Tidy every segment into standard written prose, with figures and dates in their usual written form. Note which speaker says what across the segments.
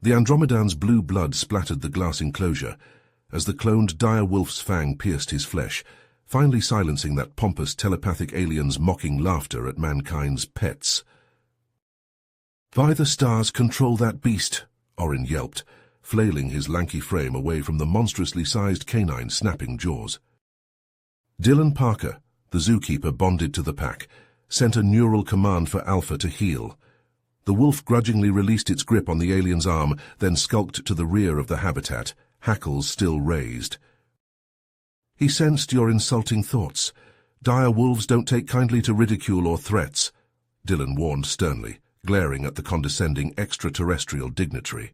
Speaker 1: The Andromedan's blue blood splattered the glass enclosure as the cloned dire wolf's fang pierced his flesh, finally silencing that pompous telepathic alien's mocking laughter at mankind's pets. "By the stars, control that beast," Orin yelped, flailing his lanky frame away from the monstrously sized canine's snapping jaws. Dylan Parker, the zookeeper bonded to the pack, sent a neural command for Alpha to heal. The wolf grudgingly released its grip on the alien's arm, then skulked to the rear of the habitat, hackles still raised. "He sensed your insulting thoughts. Dire wolves don't take kindly to ridicule or threats," Dylan warned sternly, glaring at the condescending extraterrestrial dignitary.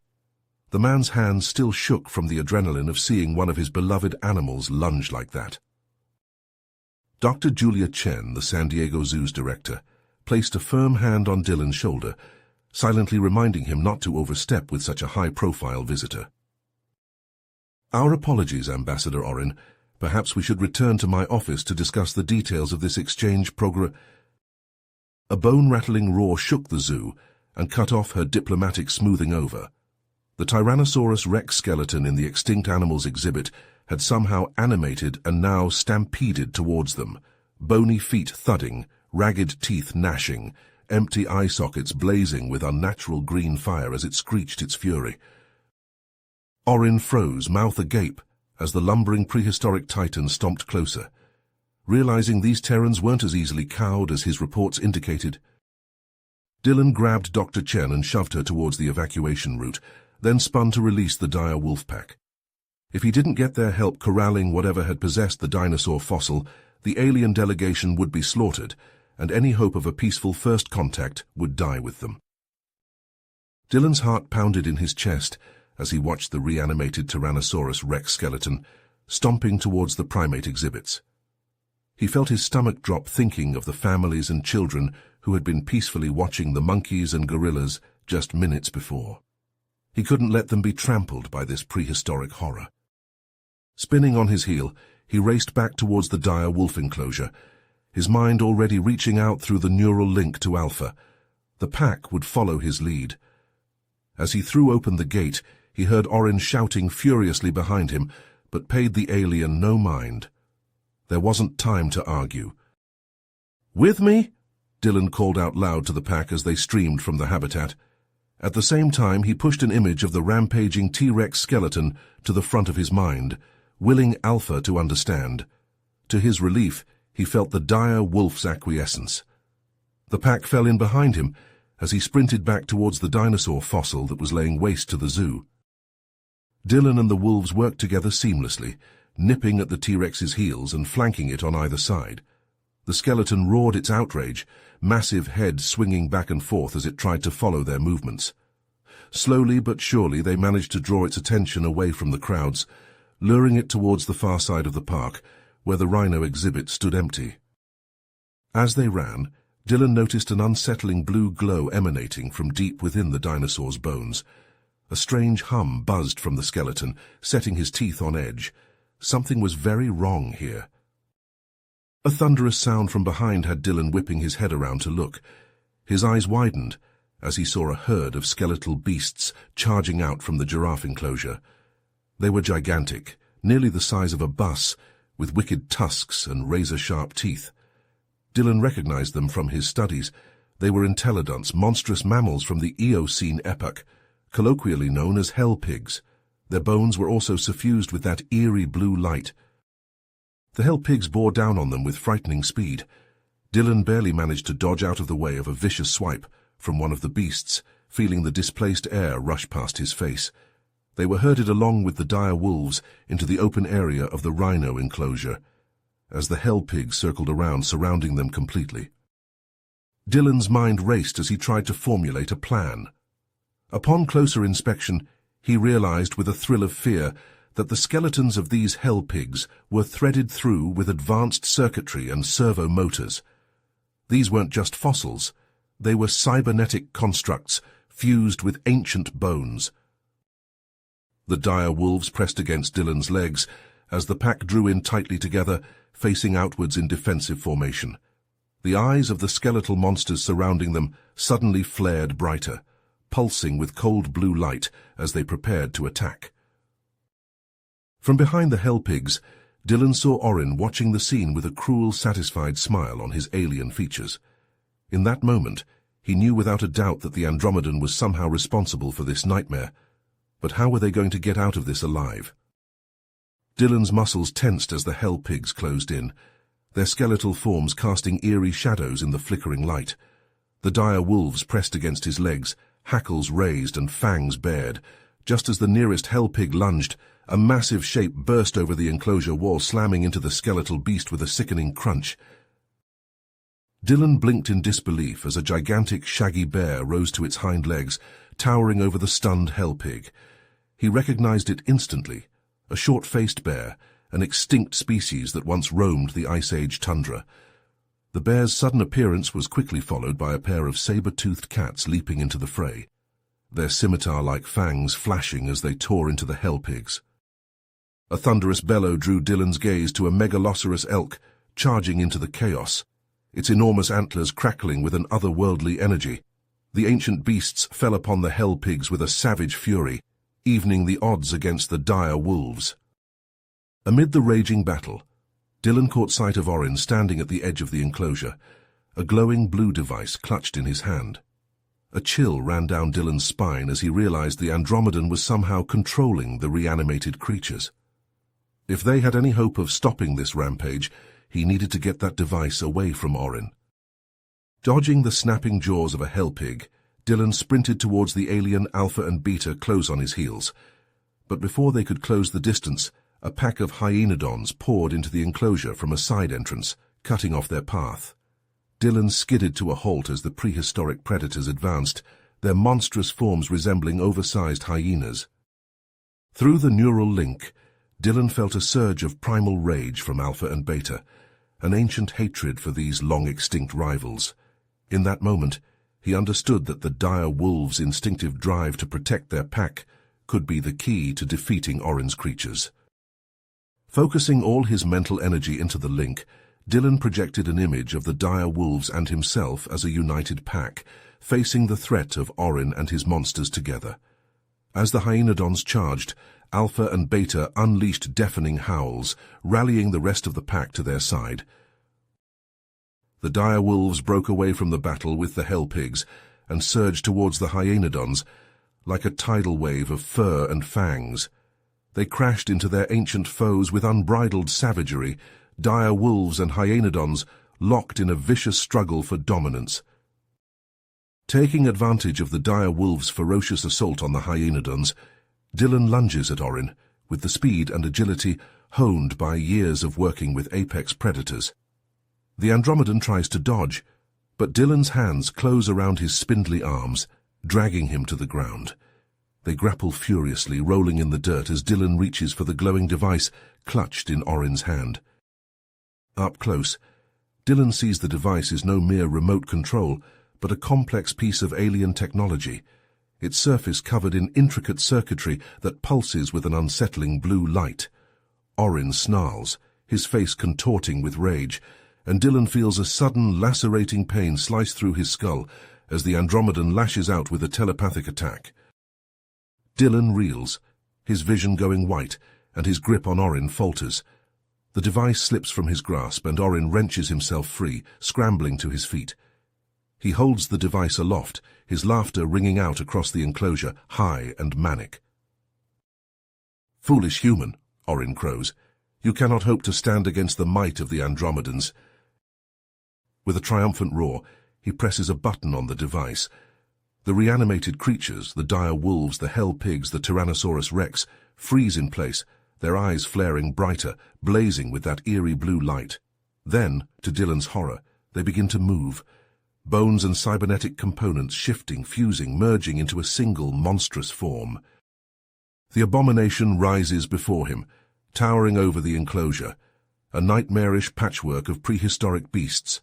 Speaker 1: The man's hands still shook from the adrenaline of seeing one of his beloved animals lunge like that. Dr. Julia Chen, the San Diego Zoo's director, placed a firm hand on Dylan's shoulder, silently reminding him not to overstep with such a high-profile visitor. "Our apologies, Ambassador Orin. Perhaps we should return to my office to discuss the details of this exchange progress." A bone-rattling roar shook the zoo and cut off her diplomatic smoothing over. The Tyrannosaurus Rex skeleton in the extinct animals exhibit had somehow animated and now stampeded towards them, bony feet thudding, ragged teeth gnashing, empty eye sockets blazing with unnatural green fire as it screeched its fury. Orin froze, mouth agape, as the lumbering prehistoric titan stomped closer. Realizing these Terrans weren't as easily cowed as his reports indicated, Dylan grabbed Dr. Chen and shoved her towards the evacuation route, then spun to release the dire wolf pack. If he didn't get their help corralling whatever had possessed the dinosaur fossil, the alien delegation would be slaughtered, and any hope of a peaceful first contact would die with them. Dylan's heart pounded in his chest as he watched the reanimated Tyrannosaurus Rex skeleton stomping towards the primate exhibits. He felt his stomach drop thinking of the families and children who had been peacefully watching the monkeys and gorillas just minutes before. He couldn't let them be trampled by this prehistoric horror. Spinning on his heel, he raced back towards the dire wolf enclosure, his mind already reaching out through the neural link to Alpha. The pack would follow his lead. As he threw open the gate, he heard Orin shouting furiously behind him, but paid the alien no mind. There wasn't time to argue. "With me?" Dylan called out loud to the pack as they streamed from the habitat. At the same time, he pushed an image of the rampaging T-Rex skeleton to the front of his mind, willing Alpha to understand. To his relief, he felt the dire wolf's acquiescence. The pack fell in behind him as he sprinted back towards the dinosaur fossil that was laying waste to the zoo. Dylan and the wolves worked together seamlessly, nipping at the T-Rex's heels and flanking it on either side. The skeleton roared its outrage, massive head swinging back and forth as it tried to follow their movements. Slowly but surely they managed to draw its attention away from the crowds, luring it towards the far side of the park, where the rhino exhibit stood empty. As they ran, Dylan noticed an unsettling blue glow emanating from deep within the dinosaur's bones. A strange hum buzzed from the skeleton, setting his teeth on edge. Something was very wrong here. A thunderous sound from behind had Dylan whipping his head around to look. His eyes widened as he saw a herd of skeletal beasts charging out from the giraffe enclosure. They were gigantic, nearly the size of a bus, with wicked tusks and razor-sharp teeth. Dylan recognized them from his studies. They were entelodonts, monstrous mammals from the Eocene epoch, colloquially known as hell pigs. Their bones were also suffused with that eerie blue light. The hell pigs bore down on them with frightening speed. Dylan barely managed to dodge out of the way of a vicious swipe from one of the beasts, feeling the displaced air rush past his face. They were herded along with the dire wolves into the open area of the rhino enclosure, as the hell pigs circled around, surrounding them completely. Dylan's mind raced as he tried to formulate a plan. Upon closer inspection, he realized with a thrill of fear that the skeletons of these hell pigs were threaded through with advanced circuitry and servo motors. These weren't just fossils. They were cybernetic constructs fused with ancient bones. The dire wolves pressed against Dylan's legs as the pack drew in tightly together, facing outwards in defensive formation. The eyes of the skeletal monsters surrounding them suddenly flared brighter. pulsing with cold blue light as they prepared to attack. From behind the hell pigs, Dylan saw Orin watching the scene with a cruel, satisfied smile on his alien features. In that moment, he knew without a doubt that the Andromedan was somehow responsible for this nightmare. But how were they going to get out of this alive? Dylan's muscles tensed as the hell pigs closed in, their skeletal forms casting eerie shadows in the flickering light. The dire wolves pressed against his legs, hackles raised and fangs bared. Just as the nearest hell pig lunged, a massive shape burst over the enclosure wall, slamming into the skeletal beast with a sickening crunch. Dylan blinked in disbelief as a gigantic, shaggy bear rose to its hind legs, towering over the stunned hell pig. He recognized it instantly, a short-faced bear, an extinct species that once roamed the Ice Age tundra. The bear's sudden appearance was quickly followed by a pair of saber-toothed cats leaping into the fray, their scimitar-like fangs flashing as they tore into the hell pigs. A thunderous bellow drew Dylan's gaze to a megalosaurus elk charging into the chaos, its enormous antlers crackling with an otherworldly energy. The ancient beasts fell upon the hell pigs with a savage fury, evening the odds against the dire wolves. Amid the raging battle, Dylan caught sight of Orin standing at the edge of the enclosure, a glowing blue device clutched in his hand. A chill ran down Dylan's spine as he realized the Andromedan was somehow controlling the reanimated creatures. If they had any hope of stopping this rampage, he needed to get that device away from Orin. Dodging the snapping jaws of a hell pig, Dylan sprinted towards the alien Alpha and Beta close on his heels. But before they could close the distance, a pack of hyenodons poured into the enclosure from a side entrance, cutting off their path. Dylan skidded to a halt as the prehistoric predators advanced, their monstrous forms resembling oversized hyenas. Through the neural link, Dylan felt a surge of primal rage from Alpha and Beta, an ancient hatred for these long-extinct rivals. In that moment, he understood that the dire wolves' instinctive drive to protect their pack could be the key to defeating Orin's creatures. Focusing all his mental energy into the link, Dylan projected an image of the dire wolves and himself as a united pack, facing the threat of Orin and his monsters together. As the hyenodons charged, Alpha and Beta unleashed deafening howls, rallying the rest of the pack to their side. The dire wolves broke away from the battle with the hell pigs and surged towards the hyenodons like a tidal wave of fur and fangs. They crashed into their ancient foes with unbridled savagery, dire wolves and hyenodons locked in a vicious struggle for dominance. Taking advantage of the dire wolves' ferocious assault on the hyenodons, Dylan lunges at Orin, with the speed and agility honed by years of working with apex predators. The Andromedan tries to dodge, but Dylan's hands close around his spindly arms, dragging him to the ground. They grapple furiously, rolling in the dirt as Dylan reaches for the glowing device clutched in Orin's hand. Up close, Dylan sees the device is no mere remote control, but a complex piece of alien technology, its surface covered in intricate circuitry that pulses with an unsettling blue light. Orin snarls, his face contorting with rage, and Dylan feels a sudden, lacerating pain slice through his skull as the Andromedan lashes out with a telepathic attack. Dylan reels, his vision going white, and his grip on Orin falters. The device slips from his grasp, and Orin wrenches himself free, scrambling to his feet. He holds the device aloft, his laughter ringing out across the enclosure, high and manic. "Foolish human," Orin crows. "You cannot hope to stand against the might of the Andromedans." With a triumphant roar, he presses a button on the device. The reanimated creatures, the dire wolves, the hell pigs, the Tyrannosaurus rex, freeze in place, their eyes flaring brighter, blazing with that eerie blue light. Then, to Dylan's horror, they begin to move, bones and cybernetic components shifting, fusing, merging into a single monstrous form. The abomination rises before him, towering over the enclosure, a nightmarish patchwork of prehistoric beasts.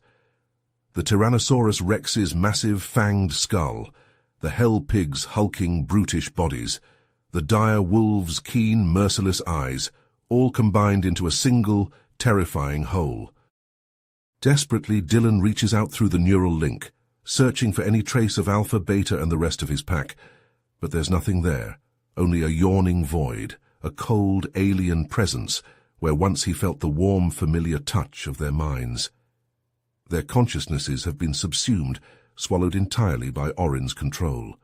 Speaker 1: The Tyrannosaurus rex's massive fanged skull, the hell pig's hulking brutish bodies, the dire wolves' keen, merciless eyes, all combined into a single, terrifying whole. Desperately, Dylan reaches out through the neural link, searching for any trace of Alpha, Beta, and the rest of his pack. But there's nothing there, only a yawning void, a cold alien presence where once he felt the warm, familiar touch of their minds. Their consciousnesses have been subsumed, swallowed entirely by Orin's control.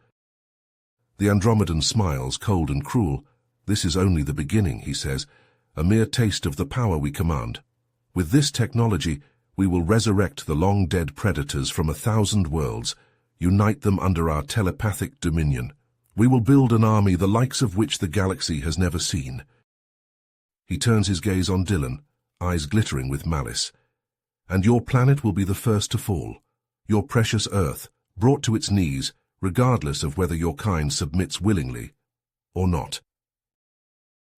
Speaker 1: The Andromedan smiles, cold and cruel. "This is only the beginning," he says, "a mere taste of the power we command. With this technology, we will resurrect the long-dead predators from 1,000 worlds, unite them under our telepathic dominion. We will build an army the likes of which the galaxy has never seen." He turns his gaze on Dylan, eyes glittering with malice. "And your planet will be the first to fall. Your precious Earth, brought to its knees, regardless of whether your kind submits willingly or not."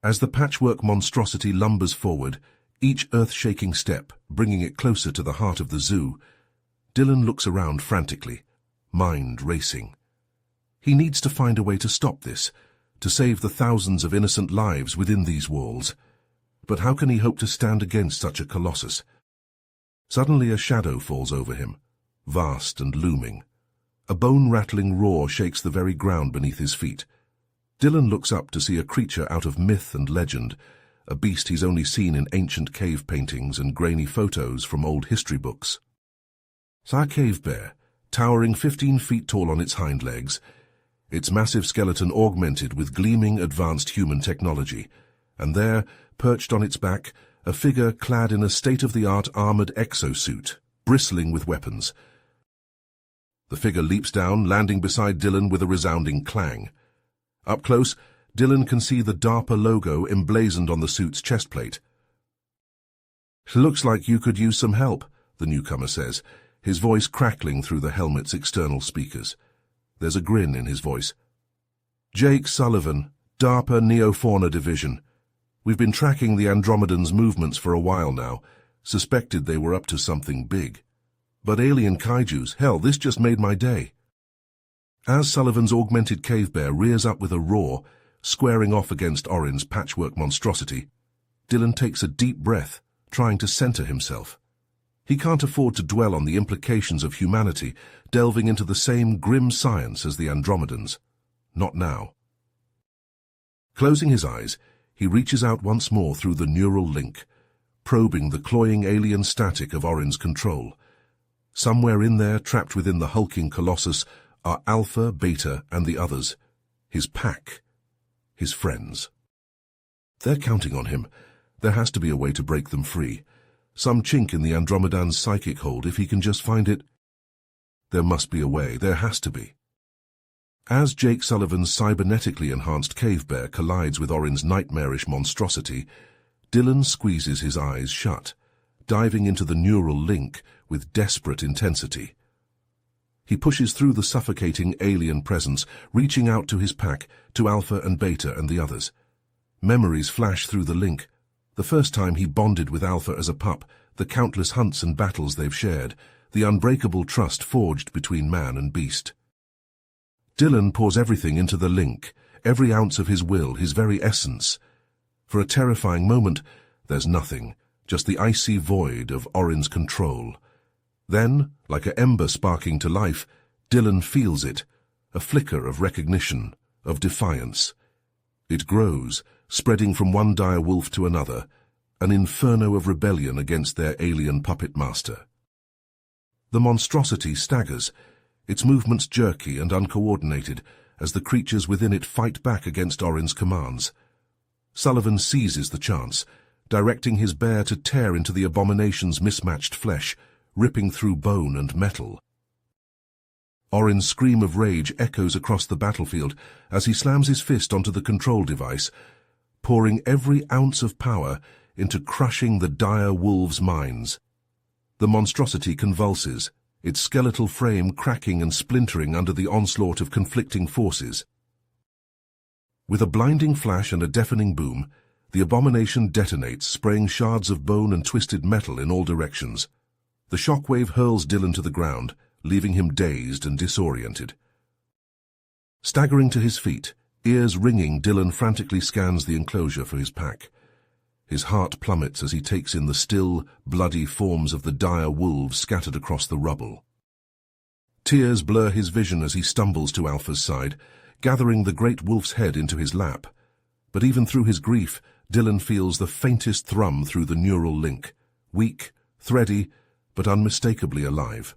Speaker 1: As the patchwork monstrosity lumbers forward, each earth-shaking step bringing it closer to the heart of the zoo, Dylan looks around frantically, mind racing. He needs to find a way to stop this, to save the thousands of innocent lives within these walls. But how can he hope to stand against such a colossus? Suddenly a shadow falls over him, vast and looming. A bone-rattling roar shakes the very ground beneath his feet. Dylan looks up to see a creature out of myth and legend, a beast he's only seen in ancient cave paintings and grainy photos from old history books. It's a cave bear, towering 15 feet tall on its hind legs, its massive skeleton augmented with gleaming advanced human technology, and there, perched on its back, a figure clad in a state-of-the-art armored exosuit, bristling with weapons. The figure leaps down, landing beside Dylan with a resounding clang. Up close, Dylan can see the DARPA logo emblazoned on the suit's chest plate. "Looks like you could use some help," the newcomer says, his voice crackling through the helmet's external speakers. There's a grin in his voice. "Jake Sullivan, DARPA Neofauna Division. We've been tracking the Andromedans' movements for a while now, suspected they were up to something big. But alien kaijus, hell, this just made my day." As Sullivan's augmented cave bear rears up with a roar, squaring off against Orin's patchwork monstrosity, Dylan takes a deep breath, trying to center himself. He can't afford to dwell on the implications of humanity, delving into the same grim science as the Andromedans. Not now. Closing his eyes, he reaches out once more through the neural link, probing the cloying alien static of Orin's control. Somewhere in there, trapped within the hulking colossus, are Alpha, Beta, and the others. His pack. His friends. They're counting on him. There has to be a way to break them free. Some chink in the Andromedan's psychic hold if he can just find it. There must be a way. There has to be. As Jake Sullivan's cybernetically enhanced cave bear collides with Orin's nightmarish monstrosity, Dylan squeezes his eyes shut, diving into the neural link with desperate intensity. He pushes through the suffocating alien presence, reaching out to his pack, to Alpha and Beta and the others. Memories flash through the link. The first time he bonded with Alpha as a pup, the countless hunts and battles they've shared, the unbreakable trust forged between man and beast. Dylan pours everything into the link, every ounce of his will, his very essence. For a terrifying moment, there's nothing, just the icy void of Orin's control. Then, like an ember sparking to life, Dylan feels it, a flicker of recognition, of defiance. It grows, spreading from one dire wolf to another, an inferno of rebellion against their alien puppet master. The monstrosity staggers, its movements jerky and uncoordinated, as the creatures within it fight back against Orin's commands. Sullivan seizes the chance, directing his bear to tear into the abomination's mismatched flesh, ripping through bone and metal. Orin's scream of rage echoes across the battlefield as he slams his fist onto the control device, pouring every ounce of power into crushing the dire wolves' minds. The monstrosity convulses, its skeletal frame cracking and splintering under the onslaught of conflicting forces. With a blinding flash and a deafening boom, the abomination detonates, spraying shards of bone and twisted metal in all directions. The shockwave hurls Dylan to the ground, leaving him dazed and disoriented. Staggering to his feet, ears ringing, Dylan frantically scans the enclosure for his pack. His heart plummets as he takes in the still, bloody forms of the dire wolves scattered across the rubble. Tears blur his vision as he stumbles to Alpha's side, gathering the great wolf's head into his lap. But even through his grief, Dylan feels the faintest thrum through the neural link, weak, thready, but unmistakably alive.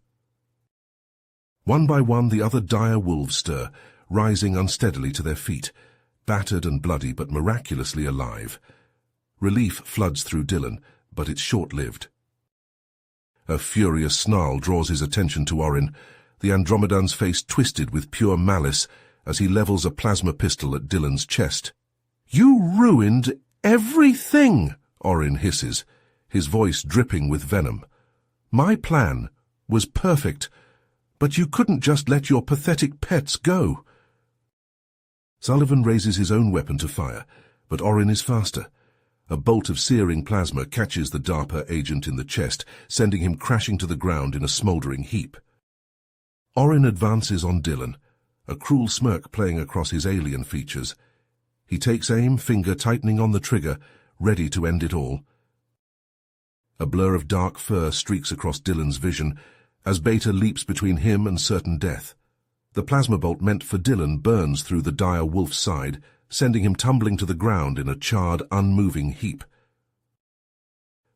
Speaker 1: One by one, the other dire wolves stir, rising unsteadily to their feet, battered and bloody but miraculously alive. Relief floods through Dylan, but it's short-lived. A furious snarl draws his attention to Orin, the Andromedan's face twisted with pure malice as he levels a plasma pistol at Dylan's chest. "You ruined everything!" Orin hisses, his voice dripping with venom. "My plan was perfect, but you couldn't just let your pathetic pets go." Sullivan raises his own weapon to fire, but Orin is faster. A bolt of searing plasma catches the DARPA agent in the chest, sending him crashing to the ground in a smouldering heap. Orin advances on Dylan, a cruel smirk playing across his alien features. He takes aim, finger tightening on the trigger, ready to end it all. A blur of dark fur streaks across Dylan's vision as Beta leaps between him and certain death. The plasma bolt meant for Dylan burns through the dire wolf's side, sending him tumbling to the ground in a charred, unmoving heap.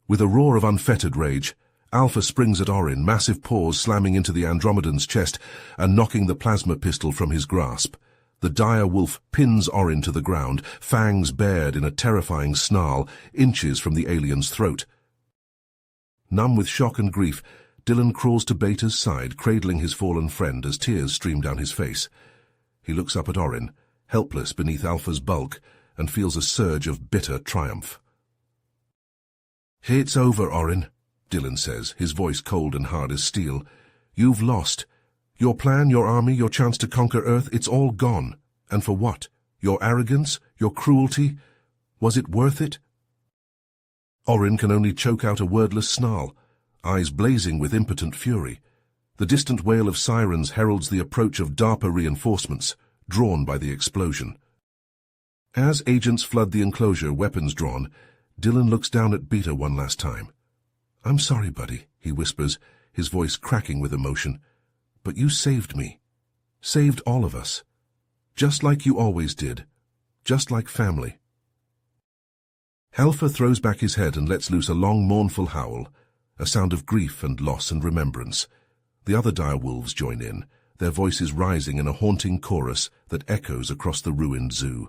Speaker 1: With a roar of unfettered rage, Alpha springs at Orin, massive paws slamming into the Andromedan's chest and knocking the plasma pistol from his grasp. The dire wolf pins Orin to the ground, fangs bared in a terrifying snarl, inches from the alien's throat. Numb with shock and grief, Dylan crawls to Beta's side, cradling his fallen friend as tears stream down his face. He looks up at Orin, helpless beneath Alpha's bulk, and feels a surge of bitter triumph. "It's over, Orin," Dylan says, his voice cold and hard as steel. "You've lost. Your plan, your army, your chance to conquer Earth, it's all gone. And for what? Your arrogance? Your cruelty? Was it worth it?" Orin can only choke out a wordless snarl, eyes blazing with impotent fury. The distant wail of sirens heralds the approach of DARPA reinforcements, drawn by the explosion. As agents flood the enclosure, weapons drawn, Dylan looks down at Beta one last time. "I'm sorry, buddy," he whispers, his voice cracking with emotion. "But you saved me. Saved all of us. Just like you always did. Just like family." Alpha throws back his head and lets loose a long, mournful howl, a sound of grief and loss and remembrance. The other dire wolves join in, their voices rising in a haunting chorus that echoes across the ruined zoo.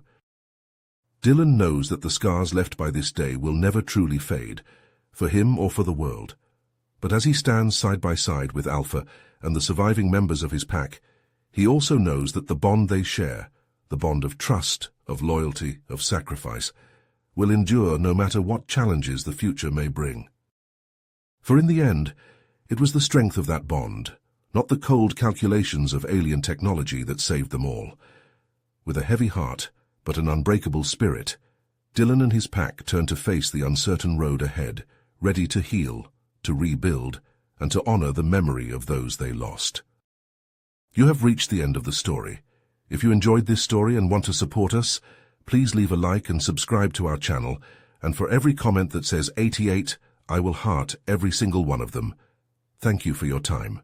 Speaker 1: Dylan knows that the scars left by this day will never truly fade, for him or for the world. But as he stands side by side with Alpha and the surviving members of his pack, he also knows that the bond they share, the bond of trust, of loyalty, of sacrifice, will endure no matter what challenges the future may bring. For in the end, it was the strength of that bond, not the cold calculations of alien technology, that saved them all. With a heavy heart, but an unbreakable spirit, Dylan and his pack turn to face the uncertain road ahead, ready to heal, to rebuild, and to honor the memory of those they lost. You have reached the end of the story. If you enjoyed this story and want to support us, please leave a like and subscribe to our channel, and for every comment that says 88, I will heart every single one of them. Thank you for your time.